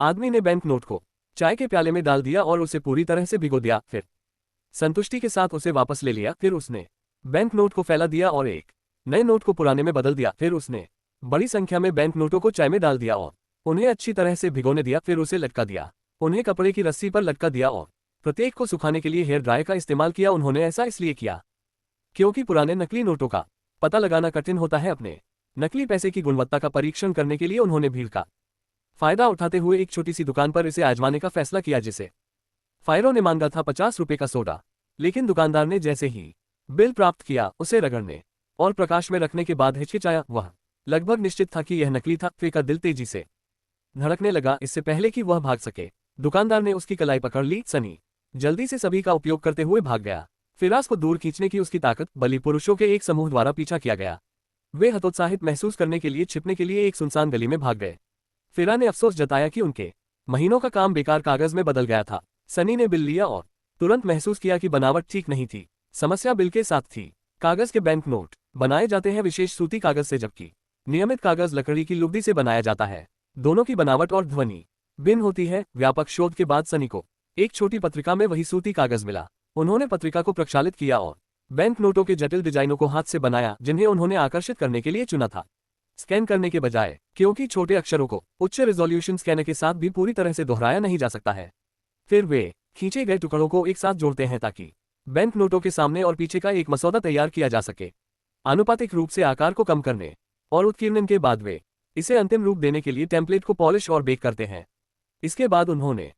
आदमी ने bank note को चाय के प्याले में डाल दिया और उसे पूरी तरह से भिगो दिया, फिर संतुष्टि के साथ उसे वापस ले लिया। फिर उसने बैंक नोट को फैला दिया और एक नए नोट को पुराने में बदल दिया। फिर उसने बड़ी संख्या में बैंक नोटों को चाय में डाल दिया और उन्हें अच्छी तरह से भिगोने दिया। फिर उसे लटका दिया, उन्हें कपड़े की रस्सी पर लटका दिया और प्रत्येक को सुखाने के लिए हेयर ड्रायर का इस्तेमाल किया। उन्होंने ऐसा इसलिए किया क्योंकि पुराने नकली नोटों का पता लगाना कठिन होता है। अपने नकली पैसे की गुणवत्ता का परीक्षण करने के लिए उन्होंने भीड़ का फायदा उठाते हुए एक छोटी सी दुकान पर इसे आजमाने का फैसला किया, जिसे फायरों ने मांगा था 50 रुपए का सोडा। लेकिन दुकानदार ने जैसे ही बिल प्राप्त किया, उसे रगड़ने और प्रकाश में रखने के बाद हिचकिचाया। वह लगभग निश्चित था कि यह नकली था। फे का दिल तेजी से धड़कने लगा, इससे पहले कि वह भाग सके। दुकानदार ने उसकी कलाई पकड़ ली। सनी जल्दी से सभी का उपयोग करते हुए भाग गया। फिराज को दूर खींचने की उसकी ताकत बली पुरुषों के एक समूह द्वारा पीछा किया गया। वे हतोत्साहित महसूस करने के लिए छिपने के लिए एक सुनसान गली में भाग गए। फिरा ने अफसोस जताया कि उनके महीनों का काम बेकार कागज में बदल गया था। सनी ने बिल लिया और तुरंत महसूस किया कि बनावट ठीक नहीं थी। समस्या बिल के साथ थी। कागज के बैंक नोट बनाए जाते हैं विशेष सूती कागज से, जबकि नियमित कागज लकड़ी की लुगदी से बनाया जाता है। दोनों की बनावट और ध्वनि भिन्न होती है। व्यापक शोध के बाद सनी को एक छोटी पत्रिका में वही सूती कागज मिला। उन्होंने पत्रिका को प्रक्षालित किया और बैंक नोटों के जटिल डिजाइनों को हाथ से बनाया, जिन्हें उन्होंने आकर्षित करने के लिए चुना था, स्कैन करने के बजाय, क्योंकि छोटे अक्षरों को उच्च रिजोल्यूशन स्कैनर के साथ भी पूरी तरह से दोहराया नहीं जा सकता है। फिर वे खींचे गए टुकड़ों को एक साथ जोड़ते हैं ताकि बैंक नोटों के सामने और पीछे का एक मसौदा तैयार किया जा सके। आनुपातिक रूप से आकार को कम करने और उत्कीर्णन के बाद वे इसे अंतिम रूप देने के लिए टेम्पलेट को पॉलिश और बेक करते हैं। इसके बाद उन्होंने